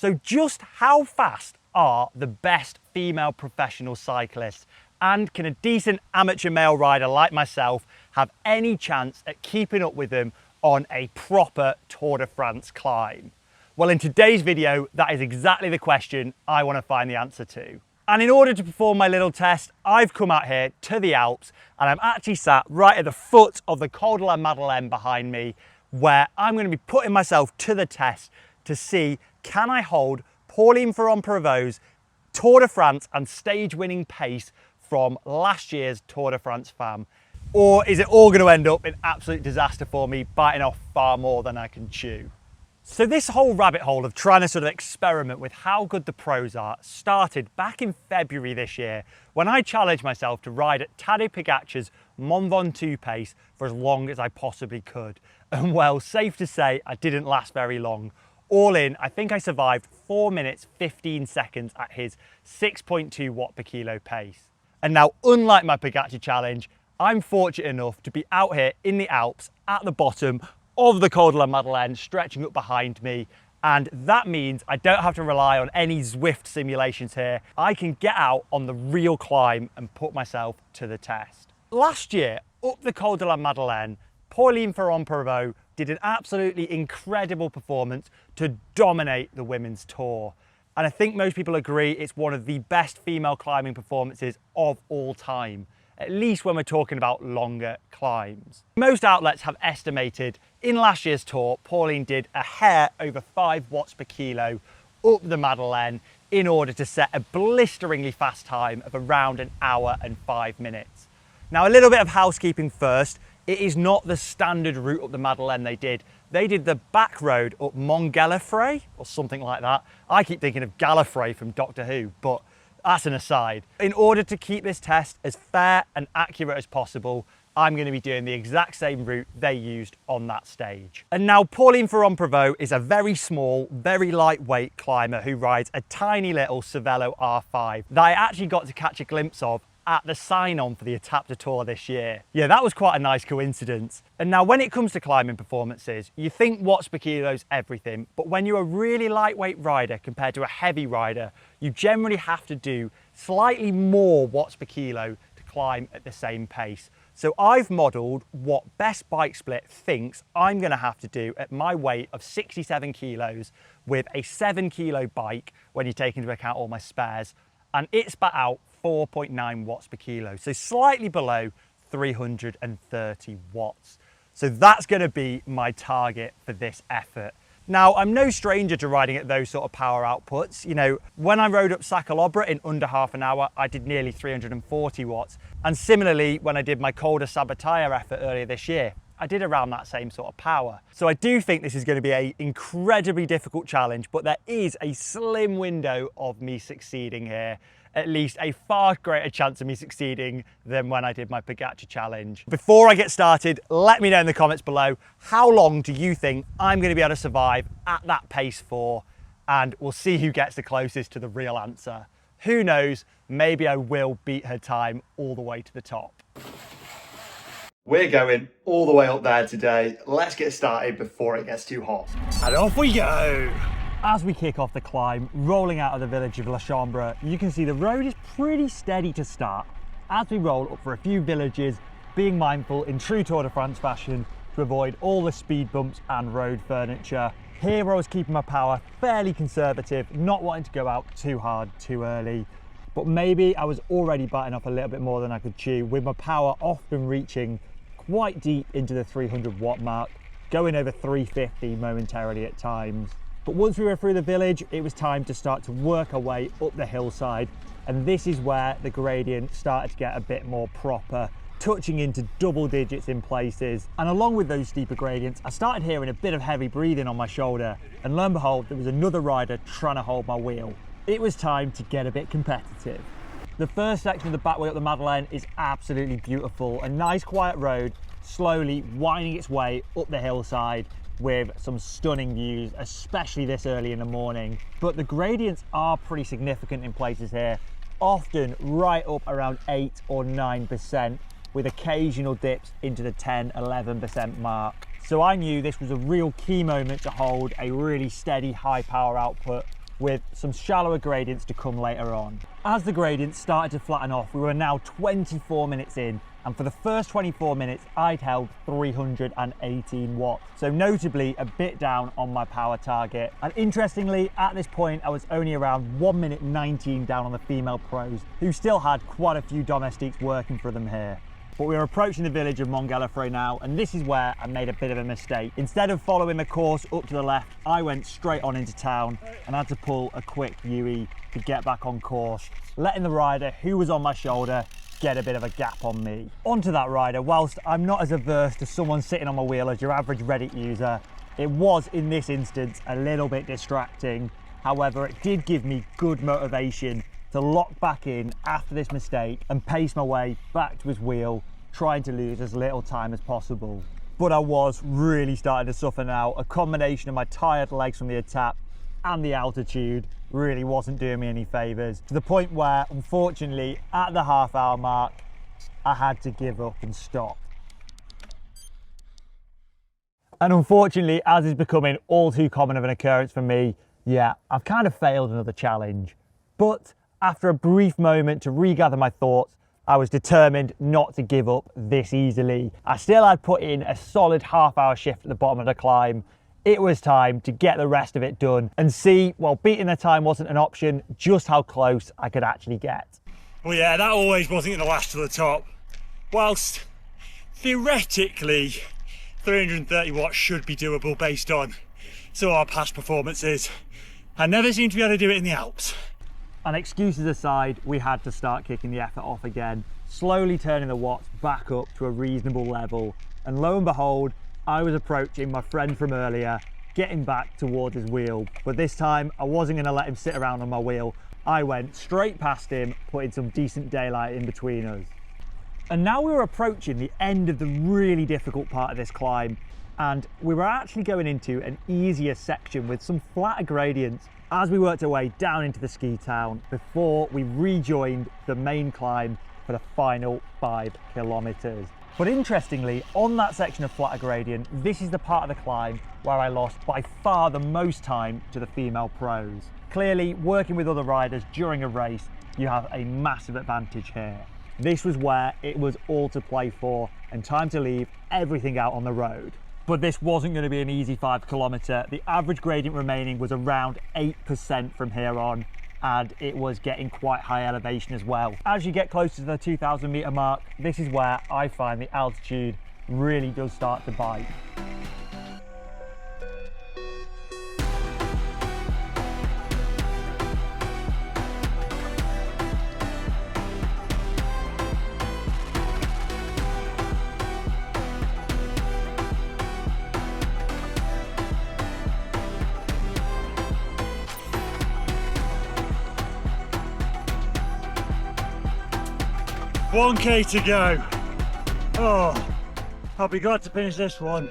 So just how fast are the best female professional cyclists? And can a decent amateur male rider like myself have any chance at keeping up with them on a proper Tour de France climb? Well, in today's video, that is exactly the question I want to find the answer to. And in order to perform my little test, I've come out here to the Alps, and I'm actually sat right at the foot of the Col de la Madeleine behind me, where I'm going to be putting myself to the test to see, can I hold Pauline Ferrand-Prévot's Tour de France and stage-winning pace from last year's Tour de France Femmes? Or is it all going to end up in absolute disaster for me, biting off far more than I can chew? So this whole rabbit hole of trying to sort of experiment with how good the pros are started back in February this year, when I challenged myself to ride at Tadej Pogačar's Mont Ventoux pace for as long as I possibly could. And well, safe to say, I didn't last very long. All in, I think I survived 4 minutes 15 seconds at his 6.2 watt per kilo pace. And now, unlike my Pogačar challenge, I'm fortunate enough to be out here in the Alps at the bottom of the Col de la Madeleine, stretching up behind me. And that means I don't have to rely on any Zwift simulations here. I can get out on the real climb and put myself to the test. Last year, up the Col de la Madeleine, Pauline Ferrand-Prévot did an absolutely incredible performance to dominate the women's tour. And I think most people agree it's one of the best female climbing performances of all time, at least when we're talking about longer climbs. Most outlets have estimated in last year's tour, Pauline did a hair over 5 watts per kilo up the Madeleine in order to set a blisteringly fast time of around 1 hour and 5 minutes. Now, a little bit of housekeeping first. It is not the standard route up the Madeleine they did. They did the back road up Mont Ventoux or something like that. I keep thinking of Gallifrey from Doctor Who, but that's an aside. In order to keep this test as fair and accurate as possible, I'm going to be doing the exact same route they used on that stage. And now Pauline Ferrand-Prévot is a very small, very lightweight climber who rides a tiny little Cervelo R5 that I actually got to catch a glimpse of at the sign-on for the Etape de Tour this year. Yeah, that was quite a nice coincidence. And now when it comes to climbing performances, you think watts per kilo's everything, but when you're a really lightweight rider compared to a heavy rider, you generally have to do slightly more watts per kilo to climb at the same pace. So I've modelled what Best Bike Split thinks I'm gonna have to do at my weight of 67 kilos with a 7 kilo bike when you take into account all my spares, and it spat out 4.9 watts per kilo, so slightly below 330 watts. So that's going to be my target for this effort. Now, I'm no stranger to riding at those sort of power outputs. You know, when I rode up Sacalobra in under half an hour, I did nearly 340 watts. And similarly, when I did my Col de Sabataya effort earlier this year, I did around that same sort of power. So I do think this is going to be an incredibly difficult challenge, but there is a slim window of me succeeding here. At least a far greater chance of me succeeding than when I did my Pogačar challenge. Before I get started, let me know in the comments below, how long do you think I'm going to be able to survive at that pace for? And we'll see who gets the closest to the real answer. Who knows, maybe I will beat her time all the way to the top. We're going all the way up there today. Let's get started before it gets too hot. And off we go. As we kick off the climb, rolling out of the village of La Chambre, you can see the road is pretty steady to start. As we roll up for a few villages, being mindful in true Tour de France fashion to avoid all the speed bumps and road furniture. Here I was keeping my power fairly conservative, not wanting to go out too hard too early. But maybe I was already biting off a little bit more than I could chew, with my power often reaching quite deep into the 300 watt mark, going over 350 momentarily at times. But once we were through the village, it was time to start to work our way up the hillside. And this is where the gradient started to get a bit more proper, touching into double digits in places. And along with those steeper gradients, I started hearing a bit of heavy breathing on my shoulder. And lo and behold, there was another rider trying to hold my wheel. It was time to get a bit competitive. The first section of the back way up the Madeleine is absolutely beautiful. A nice quiet road, slowly winding its way up the hillside, with some stunning views, especially this early in the morning. But the gradients are pretty significant in places here, often right up around 8 or 9%, with occasional dips into the 10-11% mark. So I knew this was a real key moment to hold a really steady high power output with some shallower gradients to come later on. As the gradients started to flatten off, we were now 24 minutes in, and for the first 24 minutes, I'd held 318 watts. So notably a bit down on my power target. And interestingly, at this point, I was only around 1 minute 19 down on the female pros, who still had quite a few domestiques working for them here. But we were approaching the village of Mont Ventoux now, and this is where I made a bit of a mistake. Instead of following the course up to the left, I went straight on into town and had to pull a quick UE to get back on course, letting the rider who was on my shoulder get a bit of a gap on me. Onto that rider, whilst I'm not as averse to someone sitting on my wheel as your average Reddit user, it was in this instance a little bit distracting. However, it did give me good motivation to lock back in after this mistake and pace my way back to his wheel, trying to lose as little time as possible. But I was really starting to suffer now. A combination of my tired legs from the attack and the altitude really wasn't doing me any favours, to the point where, unfortunately, at the half-hour mark, I had to give up and stop. And unfortunately, as is becoming all too common of an occurrence for me, yeah, I've kind of failed another challenge. But after a brief moment to regather my thoughts, I was determined not to give up this easily. I still had put in a solid half-hour shift at the bottom of the climb. It was time to get the rest of it done and see, while beating the time wasn't an option, just how close I could actually get. Well, yeah, that always wasn't going to last to the top. Whilst theoretically 330 watts should be doable based on some of our past performances, I never seem to be able to do it in the Alps. And excuses aside, we had to start kicking the effort off again, slowly turning the watts back up to a reasonable level. And lo and behold, I was approaching my friend from earlier, getting back towards his wheel. But this time, I wasn't going to let him sit around on my wheel. I went straight past him, putting some decent daylight in between us. And now we were approaching the end of the really difficult part of this climb, and we were actually going into an easier section with some flatter gradients as we worked our way down into the ski town before we rejoined the main climb for the final 5 kilometers. But interestingly, on that section of flatter gradient, this is the part of the climb where I lost by far the most time to the female pros. Clearly, working with other riders during a race, you have a massive advantage here. This was where it was all to play for and time to leave everything out on the road. But this wasn't going to be an easy 5 kilometer. The average gradient remaining was around 8% from here on, and it was getting quite high elevation as well. As you get closer to the 2,000 meter mark, this is where I find the altitude really does start to bite. One K to go. Oh, I'll be glad to finish this one.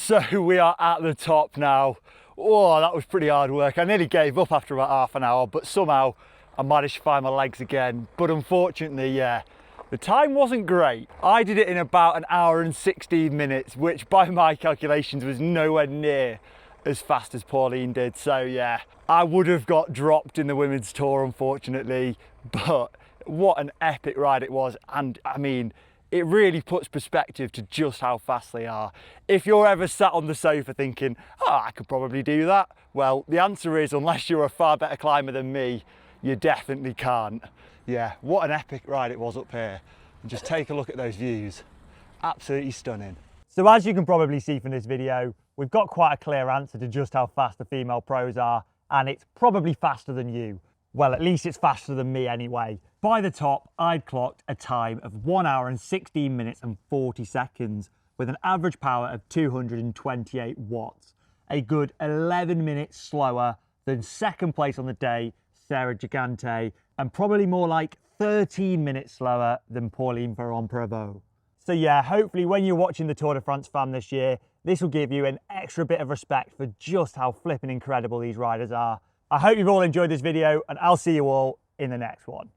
So we are at the top now. Oh, that was pretty hard work. I nearly gave up after about half an hour, but somehow I managed to find my legs again. But unfortunately, yeah, the time wasn't great. I did it in about 1 hour and 16 minutes, which by my calculations was nowhere near as fast as Pauline did. So yeah, I would have got dropped in the women's tour, unfortunately, but what an epic ride it was. And I mean, it really puts perspective to just how fast they are. If you're ever sat on the sofa thinking, oh, I could probably do that, well, the answer is, unless you're a far better climber than me, you definitely can't. Yeah, what an epic ride it was up here. And just take a look at those views. Absolutely stunning. So as you can probably see from this video, we've got quite a clear answer to just how fast the female pros are, and it's probably faster than you. Well, at least it's faster than me anyway. By the top, I'd clocked a time of 1 hour and 16 minutes and 40 seconds with an average power of 228 watts. A good 11 minutes slower than second place on the day, Sarah Gigante, and probably more like 13 minutes slower than Pauline Ferrand-Prévot. So yeah, hopefully when you're watching the Tour de France Femmes this year, this will give you an extra bit of respect for just how flipping incredible these riders are. I hope you've all enjoyed this video, and I'll see you all in the next one.